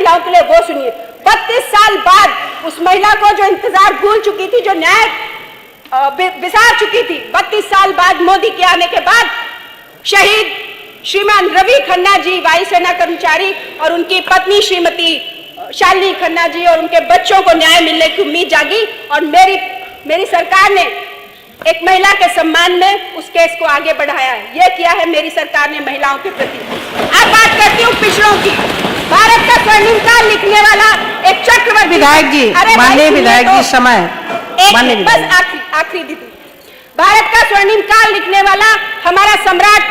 महिलाओं के लिए वो सुनिए। 32 साल बाद उस महिला को जो इंतजार भूल चुकी थी, जो न्याय विसार चुकी थी, 32 साल बाद मोदी के आने के बाद शहीद श्रीमान रवि खन्ना जी, वायुसेना कर्मचारी, और उनकी पत्नी श्रीमती शालिनी खन्ना जी और उनके बच्चों को न्याय मिलने की उम्मीद जागी। और मेरी सरकार ने एक महिला के सम्मान में उस केस को आगे बढ़ाया है। यह किया है मेरी सरकार ने महिलाओं के प्रति। अब बात करती हूँ पिछड़ों की। भारत का स्वर्णिम काल लिखने वाला एक चक्रवर्ती विधायक जी, माननीय विधायक जी, समय बस आखिरी दीदी। भारत का स्वर्णिम काल लिखने वाला हमारा सम्राट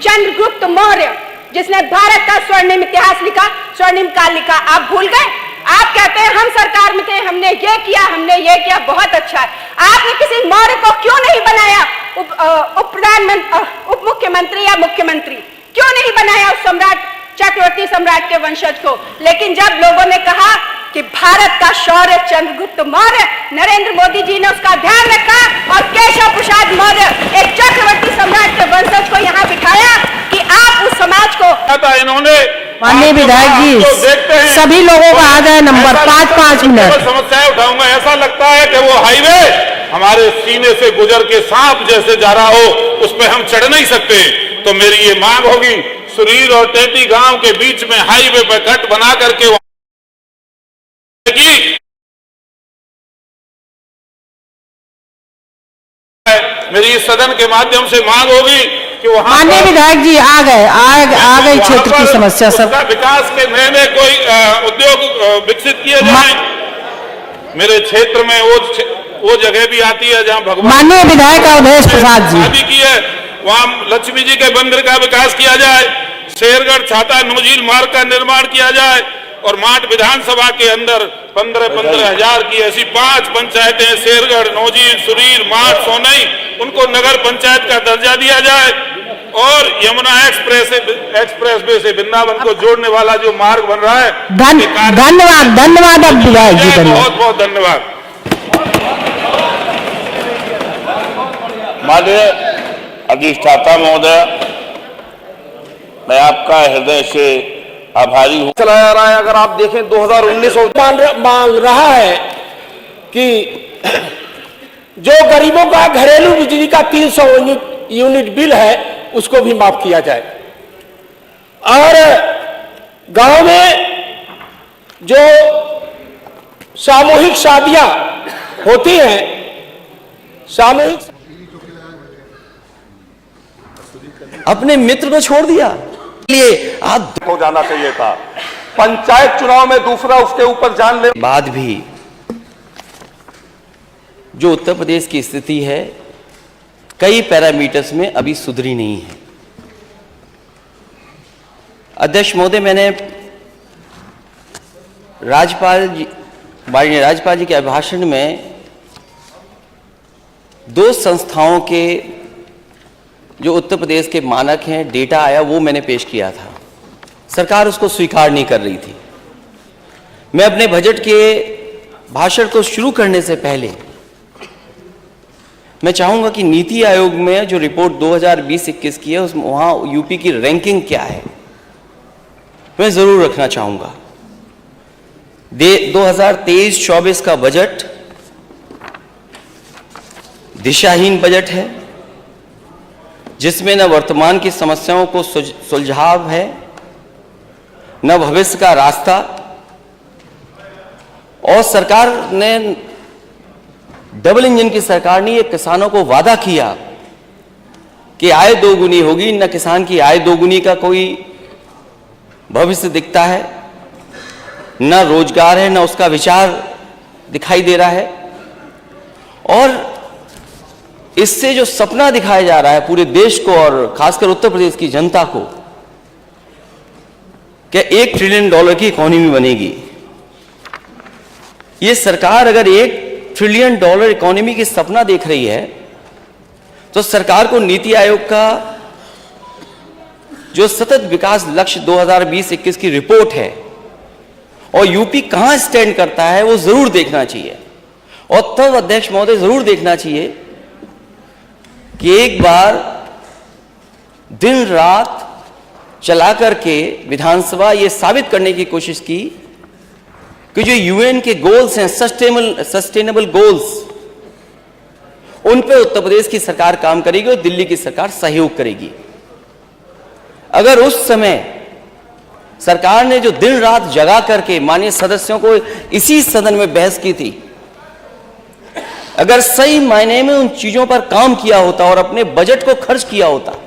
चंद्रगुप्त मौर्य, जिसने भारत का स्वर्णिम इतिहास लिखा, स्वर्णिम काल लिखा, आप भूल गए? आप कहते हैं हम सरकार में थे, हमने ये किया, हमने ये किया, बहुत अच्छा है। आपने किसी मौर्य को क्यों नहीं बनाया उप मुख्यमंत्री या मुख्यमंत्री? क्यों नहीं बनाया उस सम्राट, चक्रवर्ती सम्राट के वंशज को? लेकिन जब लोगों ने कहा कि भारत का शौर्य चंद्रगुप्त मौर्य, नरेंद्र मोदी जी ने उसका ध्यान रखा और केशव प्रसाद मौर्य, एक चक्रवर्ती सम्राट के वंशज को यहाँ बिठाया कि आप उस समाज को। इन्होंने माननीय विधायक जी, सभी लोगों का आ जाए नंबर, 5-5 मिनट। समस्याएं उठाऊंगा। ऐसा लगता है कि वो हाईवे हमारे सीने से गुजर के सांप जैसे जा रहा हो, उस पर हम चढ़ नहीं सकते। तो मेरी ये मांग होगी, सुरीर और टेटी गांव के बीच में हाईवे पर कट बना करके मेरी इस सदन के माध्यम से मांग होगी कि वहां माननीय विधायक जी आ गए क्षेत्र की समस्या सब विकास के नए कोई उद्योग विकसित किए जाए। मेरे क्षेत्र में वो जगह भी आती है जहां भगवान माननीय विधायक अवधेश प्रसाद जी शादी की है, वहां लक्ष्मी जी के मंदिर का विकास किया जाए, शेरगढ़ छाता नौझील मार्ग का निर्माण किया जाए, और माट विधानसभा के अंदर 15-15 हजार की ऐसी 5 पंचायतें, शेरगढ़, नौझील, सुरीर, माट, सोनई, उनको नगर पंचायत का दर्जा दिया जाए। और यमुना एक्सप्रेस वे से वृंदावन को जोड़ने वाला जो मार्ग बन रहा है, धन्यवाद अब विधायक जी, बहुत बहुत धन्यवाद। माननीय अधिष्ठाता महोदय, मैं आपका हृदय से आभारी हूं। चलाया रहा है। अगर आप देखें 2019 मांग रहा है कि जो गरीबों का घरेलू बिजली का 300 यूनिट बिल है उसको भी माफ किया जाए, और गांव में जो सामूहिक शादियां होती हैं, सामूहिक अपने मित्र को छोड़ दिया लिए आप हो जाना चाहिए था। पंचायत चुनाव में दूसरा उसके ऊपर जान ले बाद भी जो उत्तर प्रदेश की स्थिति है कई पैरामीटर्स में अभी सुधरी नहीं है। अध्यक्ष महोदय, मैंने माननीय राज्यपाल जी के अभिभाषण में 2 संस्थाओं के जो उत्तर प्रदेश के मानक हैं, डेटा आया, वो मैंने पेश किया था। सरकार उसको स्वीकार नहीं कर रही थी। मैं अपने बजट के भाषण को शुरू करने से पहले मैं चाहूंगा कि नीति आयोग में जो रिपोर्ट 2020-21 की है, उसमें वहां यूपी की रैंकिंग क्या है, मैं जरूर रखना चाहूंगा। 2023-24 का बजट दिशाहीन बजट है, जिसमें न वर्तमान की समस्याओं को सुलझाव है, न भविष्य का रास्ता। और सरकार ने डबल इंजन की सरकार ने ये किसानों को वादा किया कि आय दोगुनी होगी, न किसान की आय दोगुनी का कोई भविष्य दिखता है, न रोजगार है, न उसका विचार दिखाई दे रहा है। और इससे जो सपना दिखाया जा रहा है पूरे देश को और खासकर उत्तर प्रदेश की जनता को, क्या $1 ट्रिलियन की इकोनॉमी बनेगी। ये सरकार अगर $1 ट्रिलियन इकोनॉमी की सपना देख रही है, तो सरकार को नीति आयोग का जो सतत विकास लक्ष्य 2020-21 की रिपोर्ट है और यूपी कहां स्टैंड करता है, वो जरूर देखना चाहिए। और तब अध्यक्ष महोदय जरूर देखना चाहिए कि एक बार दिन रात चला करके विधानसभा ये साबित करने की कोशिश की कि जो यूएन के गोल्स हैं, सस्टेनेबल गोल्स, उन पे उत्तर प्रदेश की सरकार काम करेगी और दिल्ली की सरकार सहयोग करेगी। अगर उस समय सरकार ने जो दिन रात जगा करके माननीय सदस्यों को इसी सदन में बहस की थी, अगर सही मायने में उन चीजों पर काम किया होता और अपने बजट को खर्च किया होता,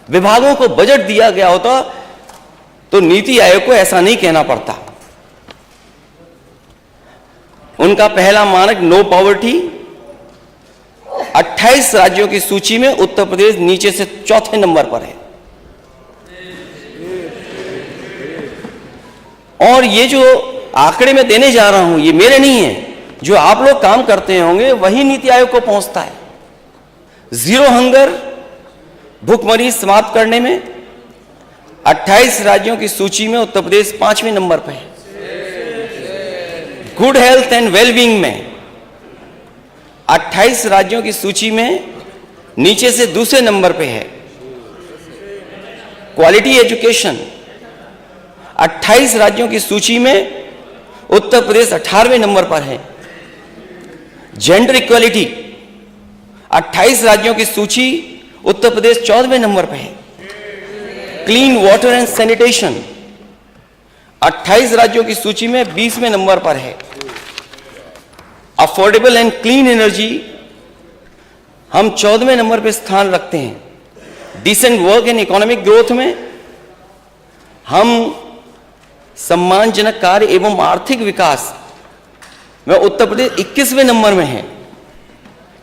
विभागों को बजट दिया गया होता, तो नीति आयोग को ऐसा नहीं कहना पड़ता। उनका पहला मानक नो पॉवर्टी, 28 राज्यों की सूची में उत्तर प्रदेश नीचे से चौथे नंबर पर है। और ये जो आंकड़े मैं देने जा रहा हूं, ये मेरे नहीं है, जो आप लोग काम करते होंगे वही नीति आयोग को पहुंचता है। जीरो हंगर, भूखमरी समाप्त करने में 28 राज्यों की सूची में उत्तर प्रदेश 5वें नंबर पर है। गुड हेल्थ एंड वेलबींग में 28 राज्यों की सूची में नीचे से दूसरे नंबर पे है। क्वालिटी एजुकेशन 28 राज्यों की सूची में उत्तर प्रदेश 18वें नंबर पर है। जेंडर इक्वालिटी 28 राज्यों की सूची, उत्तर प्रदेश 14वें नंबर पर है। क्लीन वाटर एंड सैनिटेशन 28 राज्यों की सूची में 20वें नंबर पर है। अफोर्डेबल एंड क्लीन एनर्जी हम 14वें नंबर पर स्थान रखते हैं। Decent work and economic growth में हम सम्मानजनक कार्य एवं आर्थिक विकास में उत्तर प्रदेश 21वें नंबर में है।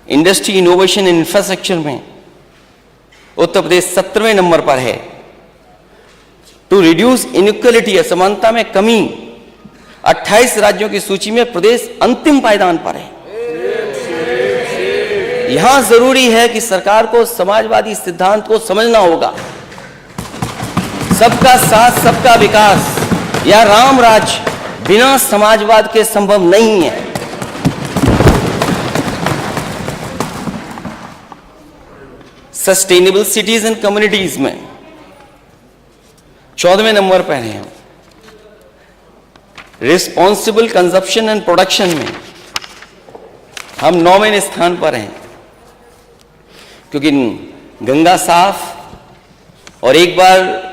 इंडस्ट्री, इनोवेशन एंड इंफ्रास्ट्रक्चर में उत्तर प्रदेश 17वें नंबर पर है। टू रिड्यूस इनइक्वालिटी, असमानता में कमी, 28 राज्यों की सूची में प्रदेश अंतिम पायदान पर है। यहां जरूरी है कि सरकार को समाजवादी सिद्धांत को समझना होगा। सबका साथ सबका विकास या राम राज्य बिना समाजवाद के संभव नहीं है। सस्टेनेबल सिटीज एंड कम्युनिटीज में 14वें नंबर पर हैं। रिस्पॉन्सिबल कंजप्शन एंड प्रोडक्शन में हम 9वें स्थान पर हैं, क्योंकि गंगा साफ। और एक बार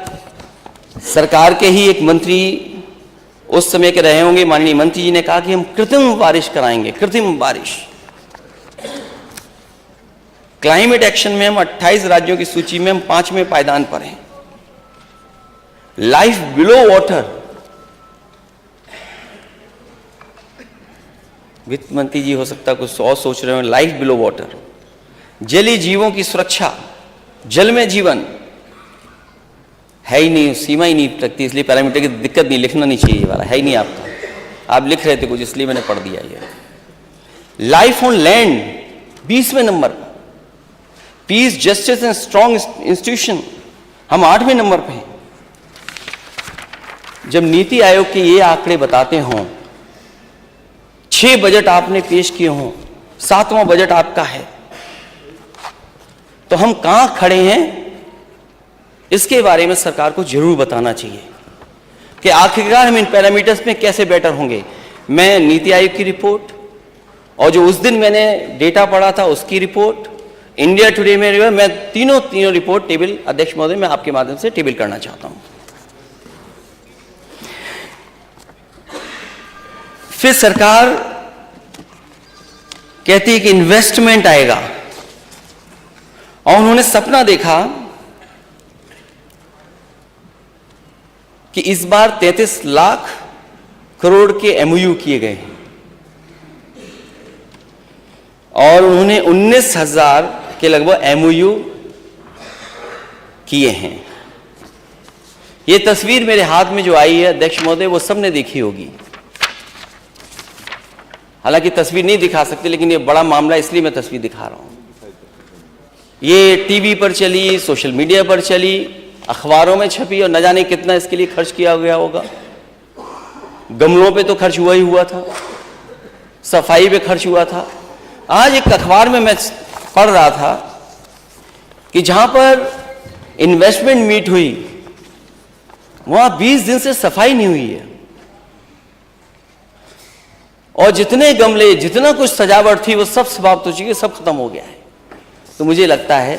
सरकार के ही एक मंत्री उस समय के रहे होंगे, माननीय मंत्री जी ने कहा कि हम कृत्रिम बारिश कराएंगे, कृत्रिम बारिश। क्लाइमेट एक्शन में हम 28 राज्यों की सूची में हम 5वें पायदान पर हैं। लाइफ बिलो वाटर, वित्त मंत्री जी हो सकता है कुछ और सोच रहे हो। लाइफ बिलो वाटर, जलीय जीवों की सुरक्षा, जल में जीवन है ही नहीं, सीमा ही नहीं लगती, इसलिए पैरामीटर की दिक्कत नहीं, लिखना नहीं चाहिए, ये वाला है ही नहीं आपका, आप लिख रहे थे कुछ इसलिए मैंने पढ़ दिया ये। लाइफ ऑन लैंड 20वें नंबर पर। Peace, justice and strong institution हम 8वें नंबर पे हैं। जब नीति आयोग के ये आंकड़े बताते हों, 6 बजट आपने पेश किए हों, 7वां बजट आपका है, तो हम कहां खड़े हैं इसके बारे में सरकार को जरूर बताना चाहिए कि आखिरकार हम इन पैरामीटर्स में कैसे बेटर होंगे। मैं नीति आयोग की रिपोर्ट और जो उस दिन मैंने डेटा पढ़ा था उसकी रिपोर्ट, इंडिया टुडे में मैं तीनों रिपोर्ट टेबल, अध्यक्ष महोदय, मैं आपके माध्यम से टेबल करना चाहता हूं। फिर सरकार कहती है कि इन्वेस्टमेंट आएगा, और उन्होंने सपना देखा कि इस बार 33 लाख करोड़ के एमओयू किए गए हैं और उन्होंने 19,000 के लगभग एमओयू किए हैं। ये तस्वीर मेरे हाथ में जो आई है अध्यक्ष महोदय, वो सबने देखी होगी। हालांकि तस्वीर नहीं दिखा सकते, लेकिन ये बड़ा मामला इसलिए मैं तस्वीर दिखा रहा हूं। ये टीवी पर चली, सोशल मीडिया पर चली, अखबारों में छपी, और न जाने कितना इसके लिए खर्च किया गया होगा। गमलों पे तो खर्च हुआ ही हुआ था, सफाई पे खर्च हुआ था। आज एक अखबार में मैं पढ़ रहा था कि जहां पर इन्वेस्टमेंट मीट हुई, वहां 20 दिन से सफाई नहीं हुई है। और जितने गमले, जितना कुछ सजावट थी वो सब समाप्त हो चुकी है, सब खत्म हो गया है। तो मुझे लगता है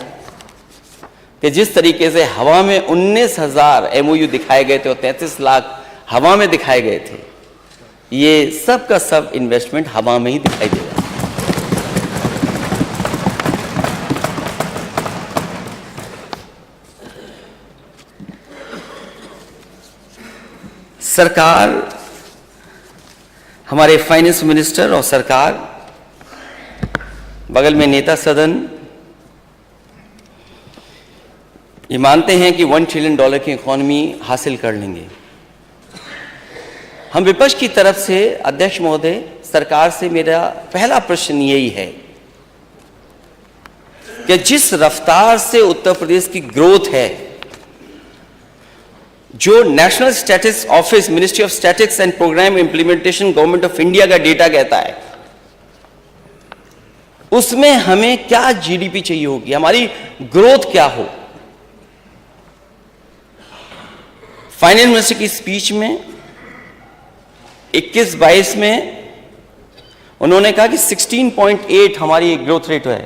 कि जिस तरीके से हवा में 19,000 MOU दिखाए गए थे और 33 लाख हवा में दिखाए गए थे, ये सब का सब इन्वेस्टमेंट हवा में ही दिखाई देगा। सरकार, हमारे फाइनेंस मिनिस्टर और सरकार, बगल में नेता सदन ये मानते हैं कि $1 ट्रिलियन की इकोनॉमी हासिल कर लेंगे। हम विपक्ष की तरफ से अध्यक्ष महोदय, सरकार से मेरा पहला प्रश्न यही है कि जिस रफ्तार से उत्तर प्रदेश की ग्रोथ है, जो national statistics office, ministry of statistics and programme implementation, government of India का डेटा कहता है, उसमें हमें क्या जीडीपी चाहिए होगी, हमारी ग्रोथ क्या हो। फाइनेंस मिनिस्टर की स्पीच में 21-22 में उन्होंने कहा कि 16.8 हमारी ग्रोथ रेट है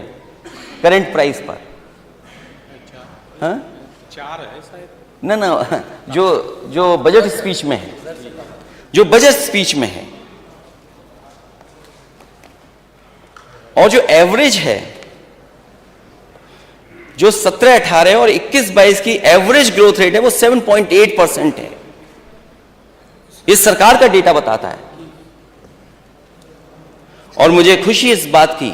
करंट प्राइस पर। हाँ? 4 है शायद। ना, जो बजट स्पीच में है, जो बजट स्पीच में है, और जो एवरेज है, जो 17-18 और 21-22 की एवरेज ग्रोथ रेट है वो 7.8% है। ये सरकार का डेटा बताता है। और मुझे खुशी इस बात की,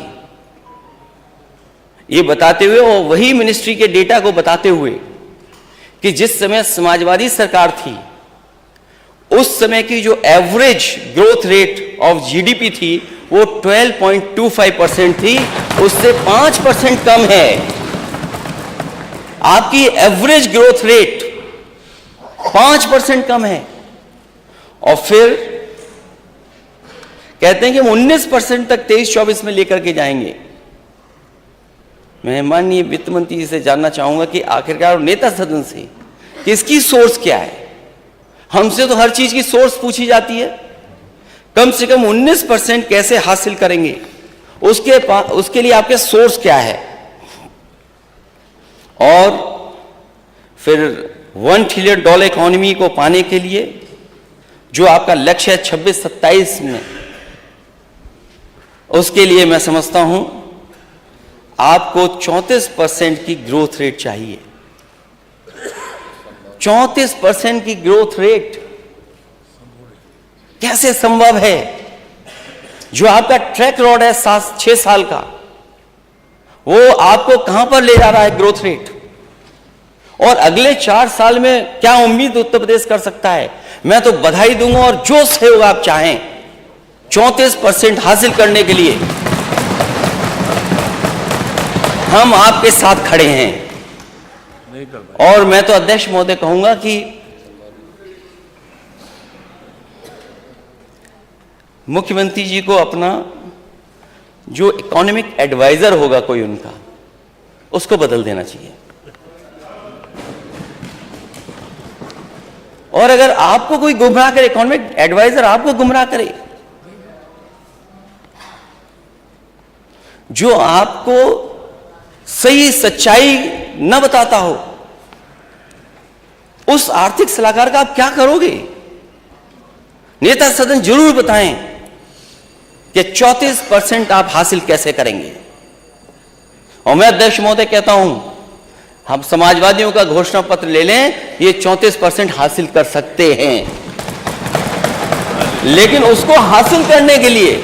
ये बताते हुए और वही मिनिस्ट्री के डेटा को बताते हुए कि जिस समय समाजवादी सरकार थी, उस समय की जो average growth rate of GDP थी वो 12.25% थी, उससे 5% कम है। आपकी एवरेज ग्रोथ रेट 5% कम है। और फिर कहते हैं कि हम 19% तक 23-24 में लेकर के जाएंगे। मैं माननीय वित्त मंत्री जी से जानना चाहूंगा कि आखिरकार नेता सदन से कि इसकी सोर्स क्या है। हमसे तो हर चीज की सोर्स पूछी जाती है, कम से कम 19% कैसे हासिल करेंगे, उसके लिए आपके सोर्स क्या है। और फिर $1 ट्रिलियन इकोनॉमी को पाने के लिए जो आपका लक्ष्य है 26-27 में, उसके लिए मैं समझता हूं आपको 34% की ग्रोथ रेट चाहिए। 34% की ग्रोथ रेट कैसे संभव है? जो आपका ट्रैक रिकॉर्ड है 6 साल का, वो आपको कहां पर ले जा रहा है ग्रोथ रेट? और अगले 4 साल में क्या उम्मीद उत्तर प्रदेश कर सकता है? मैं तो बधाई दूंगा और जो सहयोग आप चाहें 34% हासिल करने के लिए हम आपके साथ खड़े हैं। और मैं तो अध्यक्ष महोदय कहूंगा कि मुख्यमंत्री जी को अपना जो इकोनॉमिक एडवाइजर होगा कोई उनका, उसको बदल देना चाहिए। और अगर आपको कोई गुमराह करे, इकोनॉमिक एडवाइजर आपको गुमराह करे, जो आपको सही सच्चाई न बताता हो, उस आर्थिक सलाहकार का आप क्या करोगे? नेता सदन जरूर बताएं कि 34% आप हासिल कैसे करेंगे। और मैं अध्यक्ष महोदय कहता हूं, हम समाजवादियों का घोषणा पत्र ले लें, ये 34% हासिल कर सकते हैं। लेकिन उसको हासिल करने के लिए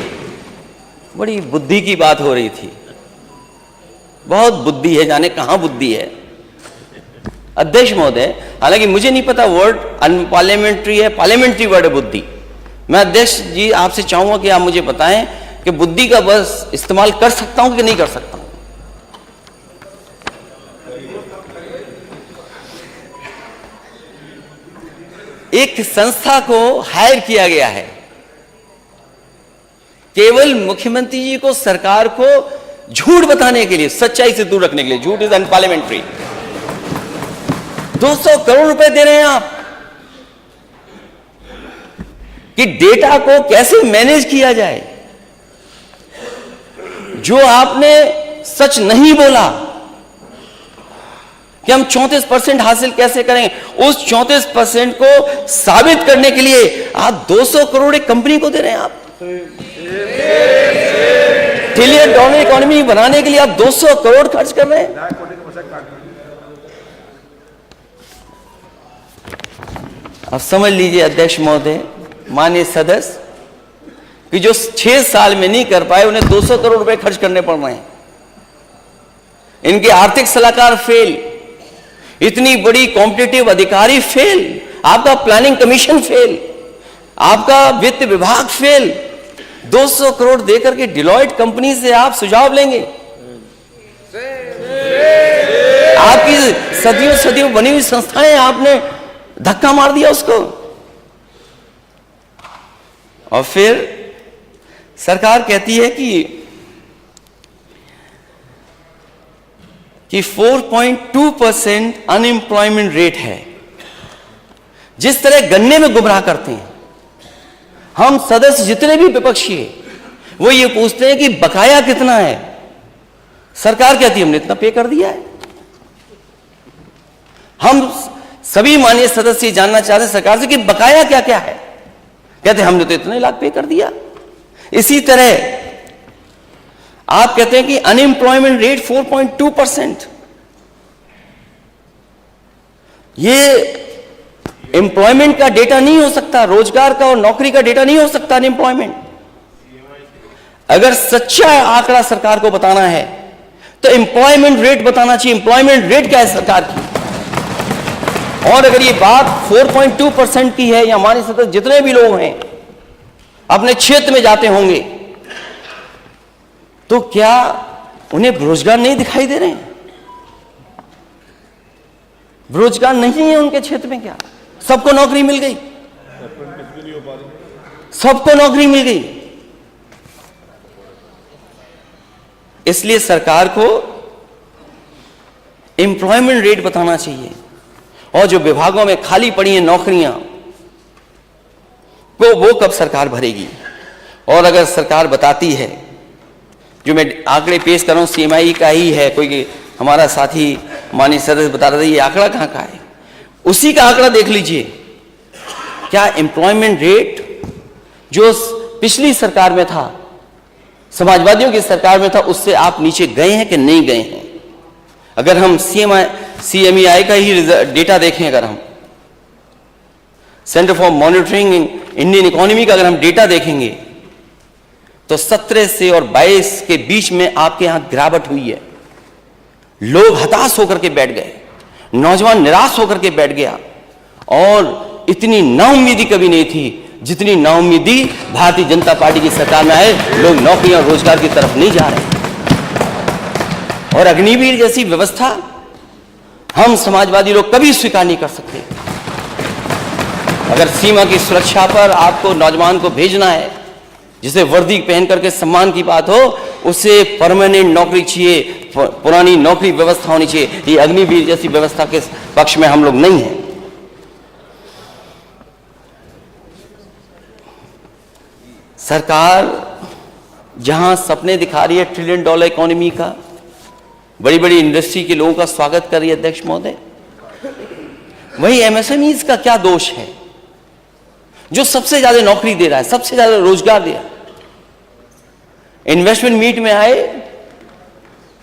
बड़ी बुद्धि की बात हो रही थी। बहुत बुद्धि है, जाने कहां बुद्धि है अध्यक्ष महोदय। हालांकि मुझे नहीं पता वर्ड अनपार्लियामेंट्री है, पार्लियामेंट्री वर्ड है बुद्धि। मैं अध्यक्ष जी आपसे चाहूंगा कि आप मुझे बताएं कि बुद्धि का बस इस्तेमाल कर सकता हूं कि नहीं कर सकता हूं। एक संस्था को हायर किया गया है केवल मुख्यमंत्री जी को, सरकार को झूठ बताने के लिए, सच्चाई से दूर रखने के लिए। झूठ इज अनपार्लियामेंट्री। 200 करोड़ रुपए दे रहे हैं आप। कि डेटा को कैसे मैनेज किया जाए। जो आपने सच नहीं बोला कि हम 34% हासिल कैसे करें, उस 34% को साबित करने के लिए आप 200 करोड़ एक कंपनी को दे रहे हैं। आप $1 ट्रिलियन इकोनॉमी बनाने के लिए आप 200 करोड़ खर्च कर रहे हैं। अब समझ लीजिए अध्यक्ष महोदय, माननीय सदस्य, कि जो 6 साल में नहीं कर पाए उन्हें 200 करोड़ रुपए खर्च करने पड़ रहे हैं। इनके आर्थिक सलाहकार फेल, इतनी बड़ी कॉम्पिटिटिव अधिकारी फेल, आपका प्लानिंग कमीशन फेल, आपका वित्त विभाग फेल। 200 करोड़ देकर के डिलॉयट कंपनी से आप सुझाव लेंगे? आपकी सदियों सदियों बनी हुई संस्थाएं आपने धक्का मार दिया उसको। और फिर सरकार कहती है कि 4.2% अनएम्प्लॉयमेंट रेट है। जिस तरह गन्ने में गुमराह करते हैं, हम सदस्य जितने भी विपक्षी हैं, वो ये पूछते हैं कि बकाया कितना है। सरकार कहती है हमने इतना पे कर दिया है। हम सभी माननीय सदस्य जानना चाहते हैं सरकार से कि बकाया क्या क्या है। कहते हैं हमने तो इतने लाख पे कर दिया। इसी तरह आप कहते हैं कि अनएम्प्लॉयमेंट रेट 4.2%। ये एम्प्लॉयमेंट का डेटा नहीं हो सकता, रोजगार का और नौकरी का डेटा नहीं हो सकता अनएम्प्लॉयमेंट। अगर सच्चा आंकड़ा सरकार को बताना है तो एम्प्लॉयमेंट रेट बताना चाहिए। एम्प्लॉयमेंट रेट क्या है सरकार की? और अगर ये बात 4.2% की है, या हमारे सदस्य जितने भी लोग हैं अपने क्षेत्र में जाते होंगे, तो क्या उन्हें रोजगार नहीं दिखाई दे रहे हैं? रोजगार नहीं है उनके क्षेत्र में? क्या सबको नौकरी मिल गई? सबको नौकरी मिल गई। इसलिए सरकार को एम्प्लॉयमेंट रेट बताना चाहिए। और जो विभागों में खाली पड़ी हैं नौकरियां को वो कब सरकार भरेगी? और अगर सरकार बताती है, जो मैं आंकड़े पेश कर रहा हूं CMI का ही है, कोई हमारा साथी माननीय सदस्य बता रहा था ये आंकड़ा कहां का है, उसी का आंकड़ा देख लीजिए। क्या एम्प्लॉयमेंट रेट जो पिछली सरकार में था, समाजवादियों की सरकार में था, उससे आप नीचे गए हैं कि नहीं गए हैं? अगर हम CMI का ही डेटा देखें, अगर हम centre for monitoring Indian economy का अगर हम डेटा देखेंगे, तो 17 से और 22 के बीच में आपके यहां गिरावट हुई है। लोग हताश होकर के बैठ गए, नौजवान निराश होकर के बैठ गया। और इतनी नाउम्मीदी कभी नहीं थी जितनी नाउम्मीदी भारतीय जनता पार्टी की सरकार में आए। लोग नौकरी और रोजगार की तरफ नहीं जा रहे। और अग्निवीर जैसी व्यवस्था हम समाजवादी लोग कभी स्वीकार नहीं कर सकते। अगर सीमा की सुरक्षा पर आपको नौजवान को भेजना है, जिसे वर्दी पहन करके सम्मान की बात हो, उसे परमानेंट नौकरी चाहिए, पुरानी नौकरी व्यवस्था होनी चाहिए। ये अग्निवीर जैसी व्यवस्था के पक्ष में हम लोग नहीं हैं। सरकार जहां सपने दिखा रही है $1 ट्रिलियन इकोनॉमी का, बड़ी बड़ी इंडस्ट्री के लोगों का स्वागत कर रही है अध्यक्ष महोदय, वही MSMEs का क्या दोष है जो सबसे ज्यादा नौकरी दे रहा है, सबसे ज्यादा रोजगार दे रहा है? इन्वेस्टमेंट मीट में आए,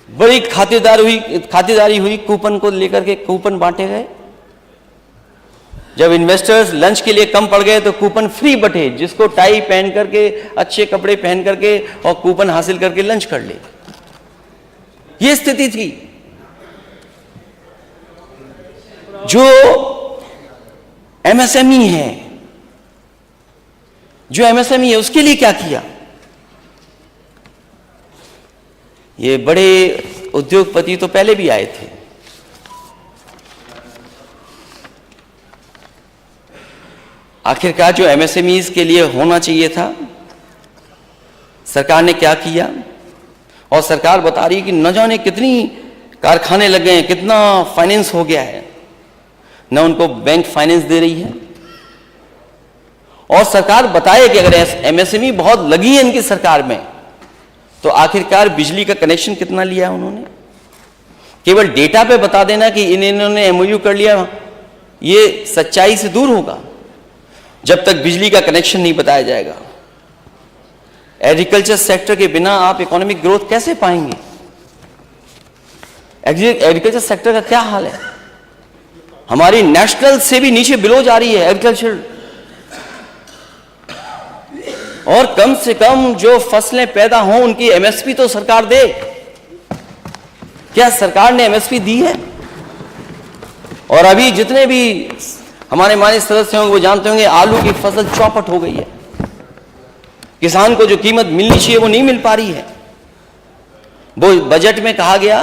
बड़ी खातिरदारी हुई, कूपन को लेकर के कूपन बांटे गए। जब इन्वेस्टर्स लंच के लिए कम पड़ गए तो कूपन फ्री बटे, जिसको टाई पहन करके, अच्छे कपड़े पहन करके और कूपन हासिल करके लंच कर ले। ये स्थिति थी। जो MSME है, उसके लिए क्या किया? ये बड़े उद्योगपति तो पहले भी आए थे। आखिरकार जो MSMEs के लिए होना चाहिए था, सरकार ने क्या किया? और सरकार बता रही है कि न जाने कितनी कारखाने लग गए हैं, कितना फाइनेंस हो गया है, न उनको बैंक फाइनेंस दे रही है। और सरकार बताए कि अगर एमएसएमई बहुत लगी है इनकी सरकार में, तो आखिरकार बिजली का कनेक्शन कितना लिया है उन्होंने? केवल डेटा पे बता देना कि इन्होंने एमओयू कर लिया, ये सच्चाई से दूर होगा जब तक बिजली का कनेक्शन नहीं बताया जाएगा। एग्रीकल्चर सेक्टर के बिना आप इकोनॉमिक ग्रोथ कैसे पाएंगे? एग्रीकल्चर सेक्टर का क्या हाल है? हमारी नेशनल से भी नीचे बिलो जा रही है एग्रीकल्चर। और कम से कम जो फसलें पैदा हों उनकी एमएसपी तो सरकार दे। क्या सरकार ने एमएसपी दी है? और अभी जितने भी हमारे माननीय सदस्य होंगे वो जानते होंगे आलू की फसल चौपट हो गई है। किसान को जो कीमत मिलनी चाहिए वो नहीं मिल पा रही है। वो बजट में कहा गया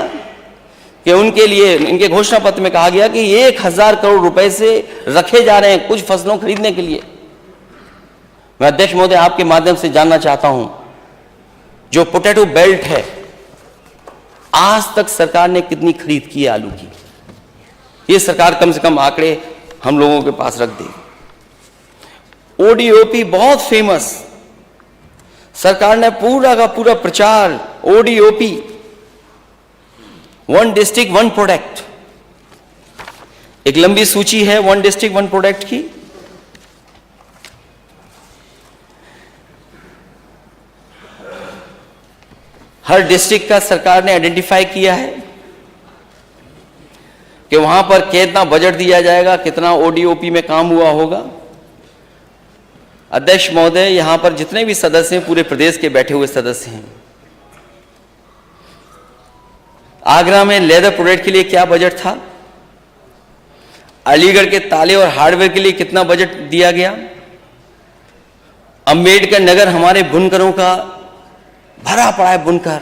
कि उनके लिए, इनके घोषणा पत्र में कहा गया कि 1000 करोड़ रुपए से रखे जा रहे हैं कुछ फसलों खरीदने के लिए। मैं अध्यक्ष महोदय आपके माध्यम से जानना चाहता हूं, जो पोटैटो बेल्ट है, आज तक सरकार ने कितनी खरीद की है आलू की? ये सरकार कम से कम आंकड़े हम लोगों के पास रख दे। ओडीओपी बहुत फेमस, सरकार ने पूरा का पूरा प्रचार ODOP, one district one product, एक लंबी सूची है वन डिस्ट्रिक्ट वन प्रोडक्ट की। हर डिस्ट्रिक्ट का सरकार ने आइडेंटिफाई किया है कि वहां पर कितना बजट दिया जाएगा, कितना ओडीओपी में काम हुआ होगा। अध्यक्ष महोदय, यहां पर जितने भी सदस्य हैं, पूरे प्रदेश के बैठे हुए सदस्य हैं, आगरा में लेदर प्रोडक्ट के लिए क्या बजट था? अलीगढ़ के ताले और हार्डवेयर के लिए कितना बजट दिया गया? अंबेडकर नगर हमारे बुनकरों का भरा पड़ा है, बुनकर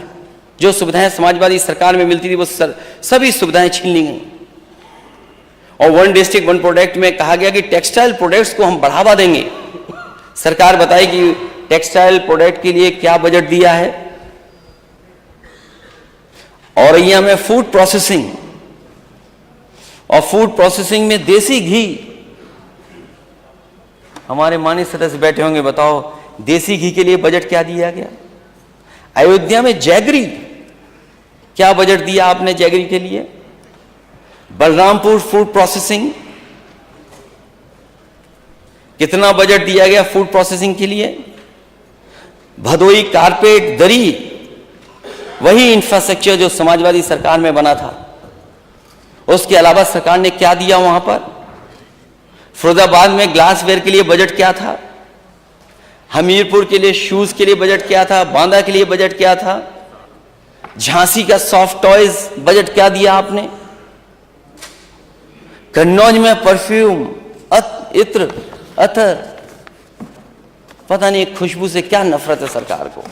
जो सुविधाएं समाजवादी सरकार में मिलती थी वो सभी सुविधाएं छीन ली गई। और वन डिस्ट्रिक्ट वन प्रोडक्ट में कहा गया कि टेक्सटाइल प्रोडक्ट्स को हम बढ़ावा देंगे। सरकार बताई कि टेक्सटाइल प्रोडक्ट के लिए क्या बजट दिया है। औरैया में फूड प्रोसेसिंग, और फूड प्रोसेसिंग में देसी घी, हमारे माननीय सदस्य बैठे होंगे, बताओ देसी घी के लिए बजट क्या दिया गया? अयोध्या में जैगरी, क्या बजट दिया आपने जैगरी के लिए? बलरामपुर फूड प्रोसेसिंग, कितना बजट दिया गया फूड प्रोसेसिंग के लिए? भदोई कारपेट दरी, वही इंफ्रास्ट्रक्चर जो समाजवादी सरकार में बना था, उसके अलावा सरकार ने क्या दिया वहां पर? फिरोजाबाद में ग्लासवेयर के लिए बजट क्या था? हमीरपुर के लिए शूज के लिए बजट क्या था? बांदा के लिए बजट क्या था? झांसी का सॉफ्ट टॉयज बजट क्या दिया आपने? कन्नौज में परफ्यूम, इत्र, अतर, पता नहीं खुशबू से क्या नफरत है सरकार को,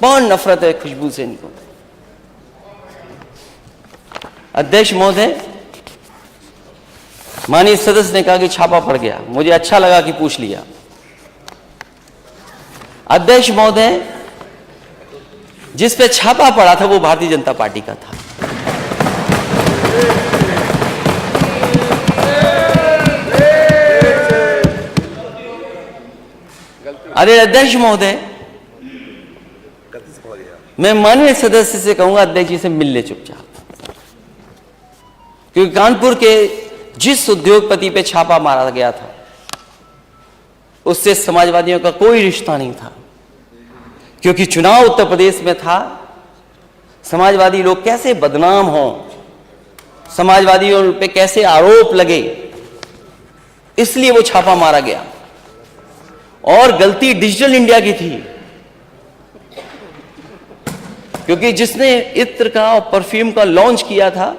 बहुत नफरत है खुशबू से इनको। अध्यक्ष महोदय, माननीय सदस्य ने कहा कि छापा पड़ गया, मुझे अच्छा लगा कि पूछ लिया। अध्यक्ष महोदय, जिस पे छापा पड़ा था वो भारतीय जनता पार्टी का था। अरे अध्यक्ष महोदय, मैं माननीय सदस्य से कहूंगा अध्यक्ष जी से मिल ले चुपचाप, क्योंकि कानपुर के जिस उद्योगपति पे छापा मारा गया था उससे समाजवादियों का कोई रिश्ता नहीं था, क्योंकि चुनाव उत्तर प्रदेश में था। समाजवादी लोग कैसे बदनाम हों, समाजवादियों पे कैसे आरोप लगे, इसलिए वो छापा मारा गया। और गलती डिजिटल इंडिया की थी, क्योंकि जिसने इत्र का और परफ्यूम का लॉन्च किया था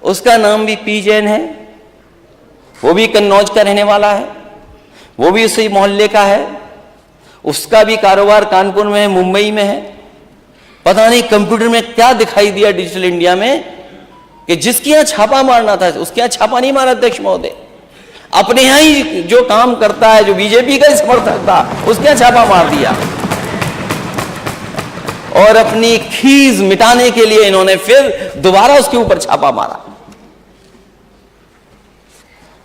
उसका नाम भी पी जैन है, वो भी कन्नौज का रहने वाला है, वो भी उसी मोहल्ले का है, उसका भी कारोबार कानपुर में है, मुंबई में है। पता नहीं कंप्यूटर में क्या दिखाई दिया डिजिटल इंडिया में कि जिसके यहां छापा मारना था उसके यहां छापा नहीं मारा अध्यक्ष महोदय, अपने यहां ही जो काम करता है, जो बीजेपी का समर्थक था, उसके यहां छापा मार दिया। और अपनी खीज मिटाने के लिए इन्होंने फिर दोबारा उसके ऊपर छापा मारा।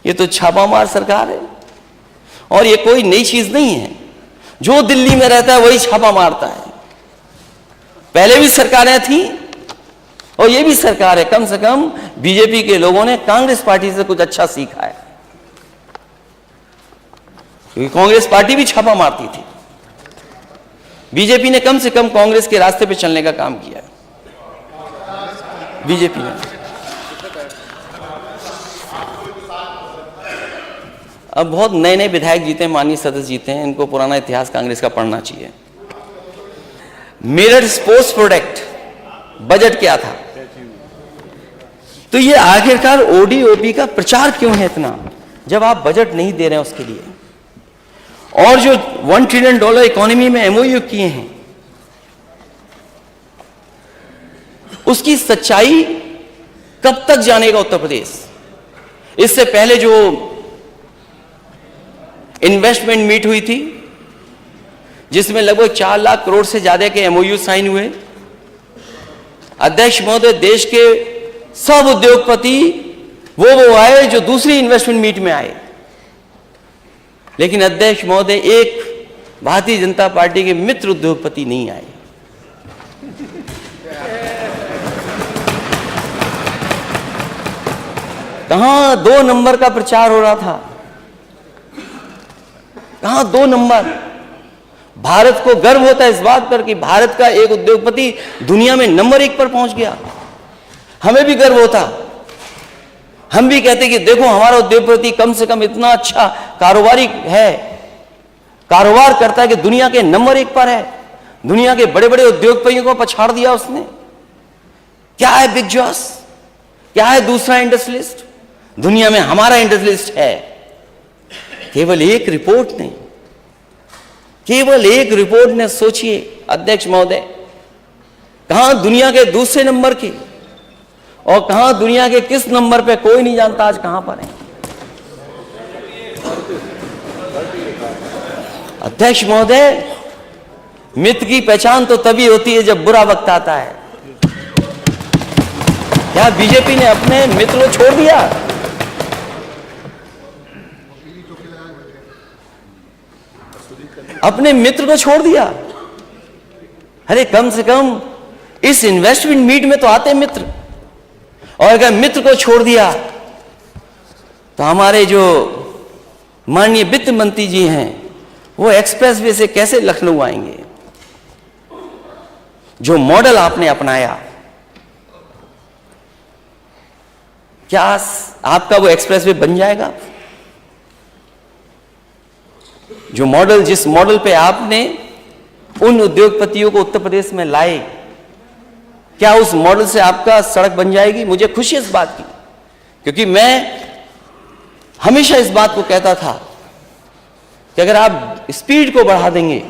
ये तो छापामार सरकार है। और ये कोई नई चीज नहीं है, जो दिल्ली में रहता है वही छापा मारता है। पहले भी सरकारें थी और ये भी सरकार है। कम से कम बीजेपी के लोगों ने कांग्रेस पार्टी से कुछ अच्छा सीखा है, क्योंकि कांग्रेस पार्टी भी छापा मारती थी। बीजेपी ने कम से कम कांग्रेस के रास्ते पे चलने का काम किया है। बीजेपी ने अब बहुत नए नए विधायक जीते हैं, माननीय सदस्य जीते हैं, इनको पुराना इतिहास कांग्रेस का पढ़ना चाहिए। मेरठ स्पोर्ट्स प्रोडक्ट बजट क्या था? तो ये आखिरकार ओडीओपी का प्रचार क्यों है इतना, जब आप बजट नहीं दे रहे हैं उसके लिए? और जो $1 ट्रिलियन इकोनॉमी में एमओयू किए हैं, उसकी सच्चाई कब तक जानेगा उत्तर प्रदेश? इससे पहले जो इन्वेस्टमेंट मीट हुई थी, जिसमें लगभग 4 लाख करोड़ से ज्यादा के एमओयू साइन हुए, अध्यक्ष महोदय देश के सब उद्योगपति वो आए जो दूसरी इन्वेस्टमेंट मीट में आए, लेकिन अध्यक्ष महोदय एक भारतीय जनता पार्टी के मित्र उद्योगपति नहीं आए। कहां 2 नंबर का प्रचार हो रहा था, कहां 2 नंबर? भारत को गर्व होता है इस बात पर कि भारत का एक उद्योगपति दुनिया में नंबर 1 पर पहुंच गया। हमें भी गर्व होता, हम भी कहते कि देखो हमारा उद्योगपति कम से कम इतना अच्छा कारोबारी है, कारोबार करता है कि दुनिया के नंबर 1 पर है। दुनिया के बड़े बड़े उद्योगपतियों को पछाड़ दिया उसने। क्या है बिग जॉस, क्या है दूसरा इंडस्ट्रियलिस्ट? दुनिया में हमारा इंडस्ट्रियलिस्ट है। केवल एक रिपोर्ट ने, केवल एक रिपोर्ट ने, सोचिए अध्यक्ष महोदय, कहां दुनिया के दूसरे नंबर के और कहां दुनिया के किस नंबर पे कोई नहीं जानता आज कहां पर है। अध्यक्ष महोदय, मित्र की पहचान तो तभी होती है जब बुरा वक्त आता है। क्या बीजेपी ने अपने मित्र को छोड़ दिया? अपने मित्र को छोड़ दिया? अरे कम से कम इस इन्वेस्टमेंट मीट में तो आते मित्र। और अगर मित्र को छोड़ दिया तो हमारे जो माननीय वित्त मंत्री जी हैं वो एक्सप्रेसवे से कैसे लखनऊ आएंगे? जो मॉडल आपने अपनाया, क्या आपका वो एक्सप्रेसवे बन जाएगा? जो मॉडल, जिस मॉडल पे आपने उन उद्योगपतियों को उत्तर प्रदेश में लाए, क्या उस मॉडल से आपका सड़क बन जाएगी? मुझे खुशी इस बात की, क्योंकि मैं हमेशा इस बात को कहता था कि अगर आप स्पीड को बढ़ा देंगे